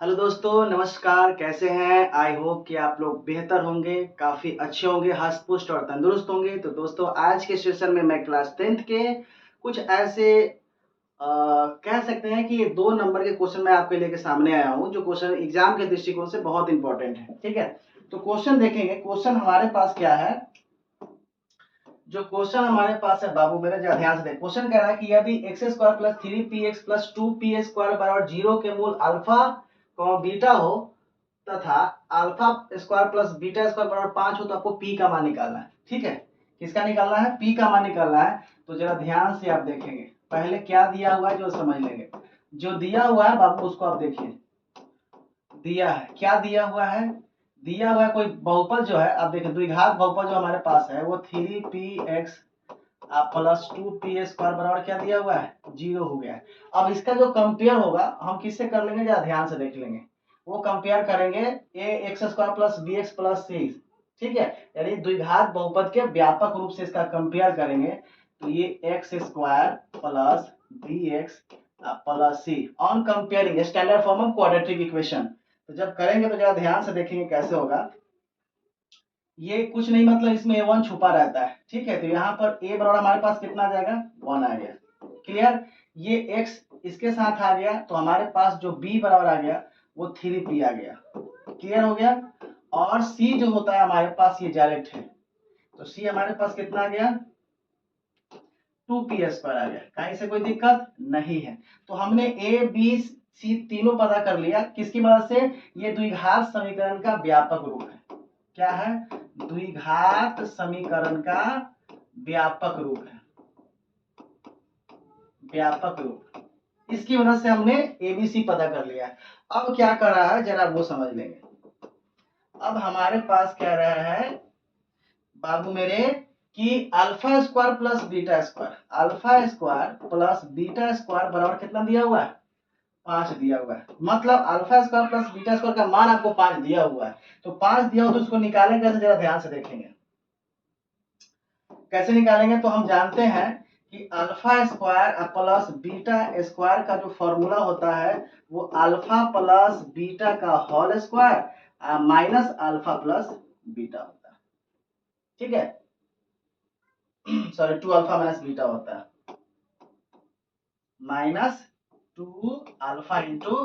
Hello दोस्तों, नमस्कार। कैसे हैं? आई होप कि आप लोग बेहतर होंगे, काफ़ी अच्छे होंगे, हष्ट पुष्ट और तंदुरुस्त होंगे। तो दोस्तों, आज के सेशन में मैं क्लास 10th के कुछ ऐसे कह सकते हैं कि 2 नंबर के क्वेश्चन मैं आपके लेके सामने आया हूँ, जो क्वेश्चन एग्जाम के दृष्टिकोण से बहुत इंपॉर्टेंट है। ठीक है, तो क्वेश्चन देखेंगे। क्वेश्चन हमारे पास क्या है? जो क्वेश्चन हमारे पास है बाबू मेरे, जरा ध्यान से देख। क्वेश्चन कह रहा है कि यदि x square plus 3px plus 2p square बराबर 0 के मूल अल्फा बीटा हो तथा alpha square plus beta square बराबर 5 हो, तो आपको पी का मान निकालना है। ठीक है, किसका निकालना है? पी का मान निकालना है। तो जरा ध्यान से आप देखेंगे, पहले क्या दिया हुआ है जो समझ लेंगे। जो दिया हुआ है बाबू, उसको आप देखिए। दिया है, क्या दिया हुआ है? दिया हुआ है कोई बहुपद जो है, आप देखिए द्विघात बहुपद जो हमारे पास है वो 3px प्लस 2p स्क्वायर बराबर क्या दिया हुआ है? 0 हो गया है। अब इसका जो कंपेयर होगा हम किससे कर लेंगे, जरा ध्यान से देख लेंगे। वो कंपेयर करेंगे A X square plus B X plus C. ठीक है, यानी द्विघात बहुपद के व्यापक रूप से इसका कंपेयर करेंगे। तो ये X square plus B X plus C on comparing standard form of quadratic equation. तो जब करेंगे तो जरा ध्यान से देखेंगे कैसे होगा। ये कुछ नहीं, मतलब इसमें a1 छुपा रहता है। ठीक है, तो यहाँ पर a बराबर हमारे पास कितना आ जाएगा? 1 आ गया। क्लियर? ये x इसके साथ आ गया, तो हमारे पास जो b बराबर आ गया वो 3p आ गया। क्लियर हो गया? और c जो होता है हमारे पास, ये डायरेक्ट है, तो c हमारे पास कितना आ गया? 2p स्क्वायर आ गया। कहीं से कोई दिक्कत नहीं है। तो हमने a b c तीनों पता कर लिया, किसकी मदद से? ये द्विघात समीकरण का व्यापक रूप है। क्या है? द्विघात समीकरण का व्यापक रूप है। व्यापक रूप, इसकी मदद से हमने एबीसी पता कर लिया है। अब क्या कर रहा है जरा वो समझ लेंगे। अब हमारे पास कह रहा है बाबू मेरे कि alpha square plus beta square, alpha square plus beta square बराबर कितना दिया हुआ है? 5 दिया हुआ है। मतलब alpha square plus beta square का मान आपको 5 दिया हुआ है। तो 5 दिया हो तो उसको निकालेंगे कैसे, जरा ध्यान से देखेंगे। कैसे निकालेंगे? तो हम जानते हैं कि alpha square plus beta square का जो फॉर्मूला होता है वो अल्फा प्लस बीटा का whole square minus alpha plus beta होता है। ठीक है, सॉरी 2 अल्फा माइनस बीटा होता है, माइनस 2 अल्फा इंटू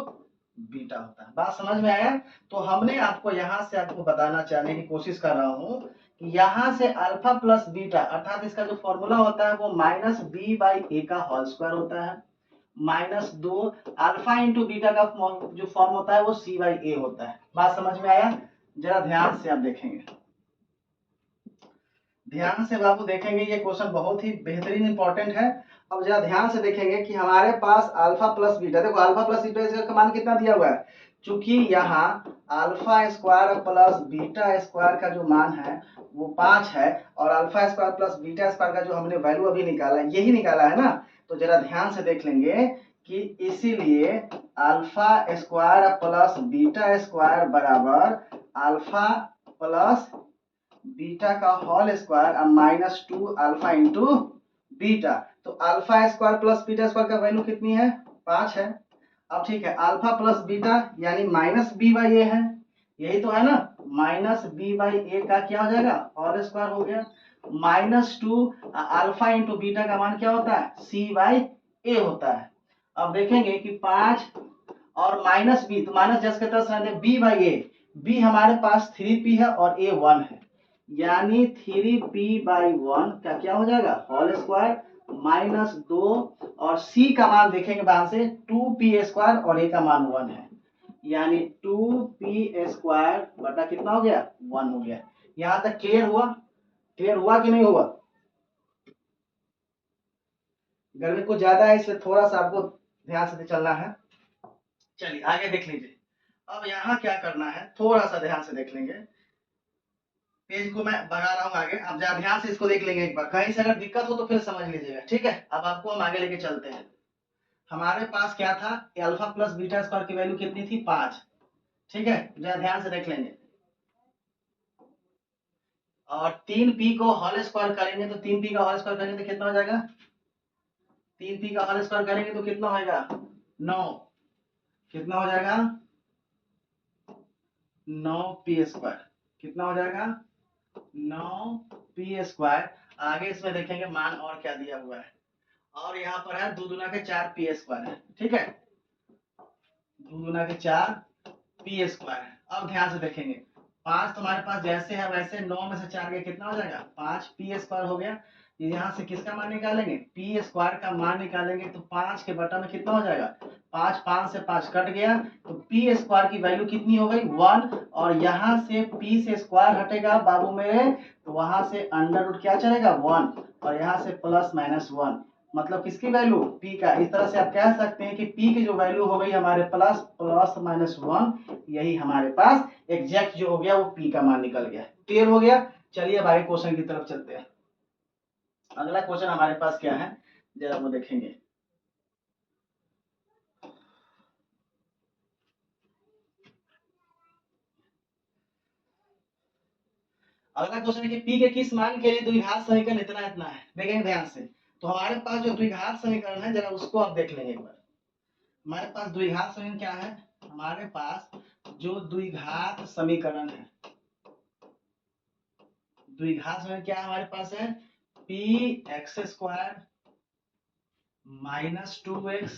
बीटा होता है। बात समझ में आया? तो हमने आपको यहां से आपको बताना चाहने की कोशिश कर रहा हूं कि यहां से अल्फा प्लस बीटा अर्थात इसका जो फॉर्मूला होता है वो माइनस बी बाई ए का होल स्क्वायर होता है, माइनस 2 अल्फा इंटू बीटा का जो फॉर्म होता है वो सी बाई ए होता है। बात समझ में आया? जरा ध्यान से आप देखेंगे, ध्यान से बाबू देखेंगे, ये क्वेश्चन बहुत ही बेहतरीन इंपॉर्टेंट है। अब जरा ध्यान से देखेंगे कि हमारे पास अल्फा प्लस बीटा, देखो अल्फा प्लस बीटा का मान कितना दिया हुआ है? चूंकि यहाँ alpha square plus beta square का जो मान है वो 5 है, और alpha square plus beta square का जो हमने वैल्यू अभी निकाला यही निकाला है ना। तो जरा ध्यान से देख लेंगे कि इसीलिए alpha square plus beta square बराबर अल्फा प्लस बीटा का whole square minus 2 alpha into beta. तो alpha square plus beta square का वैल्यू कितनी है? 5 है। अब ठीक है, अल्फा प्लस बीटा यानी माइनस बी बाई ए है, यही तो है ना। माइनस बी बाई ए का क्या हो जाएगा? होल स्क्वायर हो गया, माइनस 2 अल्फा इंटू बीटा का मान क्या होता है? सी बाई ए होता है। अब देखेंगे कि 5 और माइनस बी, तो माइनस जस के तस रहने बी बाई ए, बी हमारे पास 3p है और ए 1 है, यानी 3p/1 का क्या हो जाएगा? होल स्क्वायर माइनस 2, और c का मान देखेंगे बाहर से 2p स्क्वायर और a का मान 1 है, यानी 2p स्क्वायर बटा कितना हो गया? 1 हो गया। यहां तक क्लियर हुआ? क्लियर हुआ कि नहीं हुआ? गर्मी कुछ ज्यादा है इसलिए थोड़ा सा आपको ध्यान से चलना है। चलिए आगे देख लीजिए। अब यहाँ क्या करना है, थोड़ा सा ध्यान से देख लेंगे। पेज को मैं बढ़ा रहा हूँ आगे, अब जरा ध्यान से इसको देख लेंगे एक बार, कहीं से अगर दिक्कत हो तो फिर समझ लीजिएगा। ठीक है, अब आपको हम आगे लेके चलते हैं। हमारे पास क्या था? अल्फा प्लस बीटा स्क्वायर की वैल्यू कितनी थी? 5। ठीक है, जरा ध्यान से देख लेंगे। और 3p को होल स्क्वायर करेंगे तो 3p का होल स्क्वायर करेंगे तो कितना हो जाएगा? 3p का होल स्क्वायर करेंगे तो कितना होगा? 9। कितना हो जाएगा? 9p²। कितना हो जाएगा? 9p²। आगे इसमें देखेंगे मान और क्या दिया हुआ है, और यहाँ पर है 2 दूना के 4p² है। ठीक है, 2 दूना के 4p²। अब ध्यान से देखेंगे, 5 तुम्हारे पास जैसे है वैसे, 9 में से 4 गया कितना हो जाएगा? 5p² हो गया। यहाँ से किसका मान निकालेंगे? p² का मान निकालेंगे तो 5 के बटा में कितना हो जाएगा? 5 से 5 कट गया तो p² की वैल्यू कितनी हो गई? 1। और यहाँ से p से स्क्वायर हटेगा बाबू मेरे, तो वहां से अंडर रूट क्या चलेगा? 1। और यहाँ से +-1, मतलब किसकी वैल्यू? p का। इस तरह से आप कह सकते हैं कि p की जो वैल्यू हो गई हमारे +-1, यही हमारे पास एग्जैक्ट जो हो गया वो p का मान निकल गया। क्लियर हो गया? चलिए अब आगे क्वेश्चन की तरफ चलते हैं। अगला क्वेश्चन हमारे पास क्या है, जरा वो देखेंगे। अगला क्वेश्चन है कि p के किस मान के लिए द्विघात समीकरण इतना इतना है। देखेंगे ध्यान से, तो हमारे पास जो द्विघात समीकरण है जरा उसको आप देख लेंगे एक बार। हमारे पास द्विघात समीकरण क्या है? हमारे पास जो द्विघात समीकरण है, द्विघात समीकरण क्या है हमारे पास? है p(x² - 2x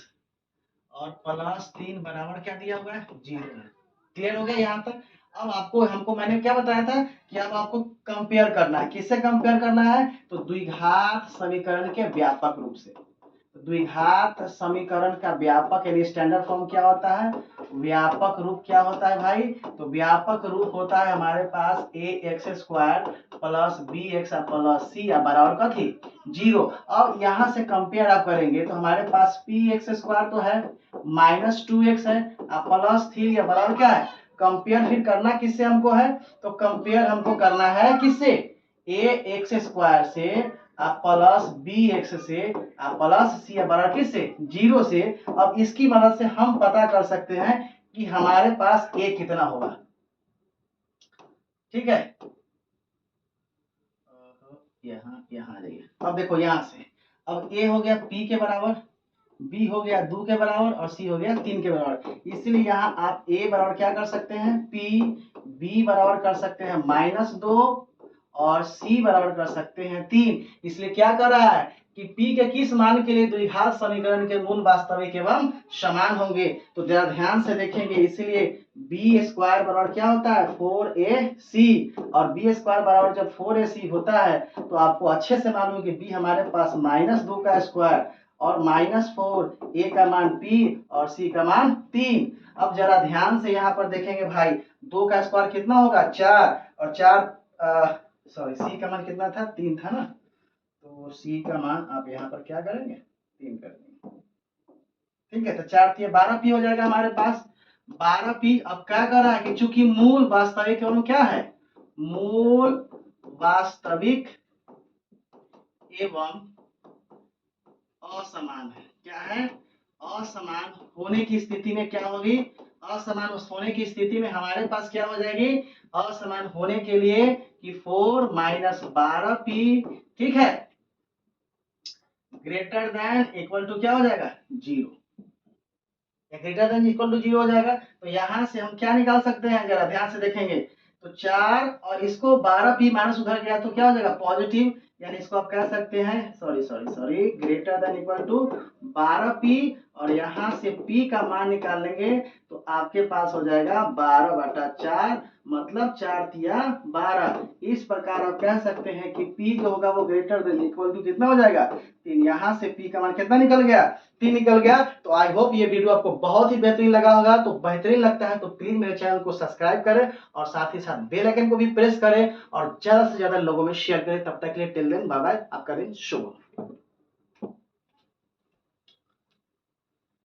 और +3 बराबर क्या दिया हुआ है? 0 है। क्लियर हो गया यहाँ तक? अब आपको हमको मैंने क्या बताया था कि अब आपको कंपेयर करना है। किससे कंपेयर करना है? तो द्विघात समीकरण के व्यापक रूप से। द्विघात समीकरण का व्यापक यानी स्टैंडर्ड फॉर्म क्या होता है? व्यापक रूप क्या होता है भाई? तो व्यापक रूप होता है हमारे पास ax² + bx + c बराबर कथी? 0। अब यहाँ से कंपेयर आप करेंगे तो हमारे पास px² तो है, -2x है, +3 बराबर क्या है? कंपेयर फिर करना किससे हमको है? तो कंपेयर हमको करना है किससे? ax² से +bx से +c बराबर किससे? 0 से। अब इसकी मदद से हम पता कर सकते हैं कि हमारे पास a कितना होगा। ठीक है, यहाँ आ जाइए। अब देखो यहाँ से, अब a हो गया p के बराबर, b हो गया 2 के बराबर और c हो गया 3 के बराबर। इसलिए यहाँ आप a बराबर क्या कर सकते हैं? p, b बराबर कर सकते हैं -2 और c बराबर कर सकते हैं 3। इसलिए क्या कर रहा है कि p के किस मान के लिए द्विघात समीकरण के मूल वास्तविक एवं समान होंगे? तो जरा ध्यान से देखेंगे। इसलिए b² बराबर क्या होता है? 4ac। और b² बराबर जब 4ac होता है तो आपको अच्छे से मालूम है कि b हमारे पास -2 का स्क्वायर और -4, a का मान p और c का मान 3। अब जरा ध्यान से यहाँ पर देखेंगे भाई, 2 का स्क्वायर कितना होगा? 4, और 4 सॉरी c का मान कितना था? 3 था ना, तो c का मान आप यहाँ पर क्या करेंगे? 3 कर देंगे। ठीक है, तो 4 12p हो जाएगा हमारे पास 12p। अब क्या कर रहा है कि चूंकि मूल वास्तविक एवं क्या है? मूल वास्तविक एवं असमान है। क्या है? असमान होने की स्थिति में क्या होगी? असमान होने की स्थिति में हमारे पास क्या हो जाएगी? असमान होने के लिए कि 4 - 12p, ठीक है, ग्रेटर देन इक्वल टू क्या हो जाएगा? 0। ग्रेटर देन इक्वल टू 0 हो जाएगा। तो यहाँ से हम क्या निकाल सकते हैं? जरा ध्यान से देखेंगे तो 4 और इसको 12p माइनस उधर गया तो क्या हो जाएगा? पॉजिटिव। यानी इसको आप कह सकते हैं sorry greater than equal to 12p, और यहाँ से p का मान निकाल लेंगे तो आपके पास हो जाएगा 12/4, मतलब 4 × 12। इस प्रकार आप कह सकते हैं कि p जो होगा वो ग्रेटर देन इक्वल टू कितना हो जाएगा? 3। यहाँ से p का मान कितना निकल गया? 3 निकल गया। तो आई होप ये वीडियो आपको बहुत ही बेहतरीन लगा होगा। तो बेहतरीन लगता है तो प्लीज मेरे चैनल को सब्सक्राइब करें और साथ ही साथ बेल आइकन को भी प्रेस करें और ज्यादा से ज्यादा लोगों में शेयर करें। तब तक के लिए टिल देन बाय बाय, आपका दिन शुभ हो।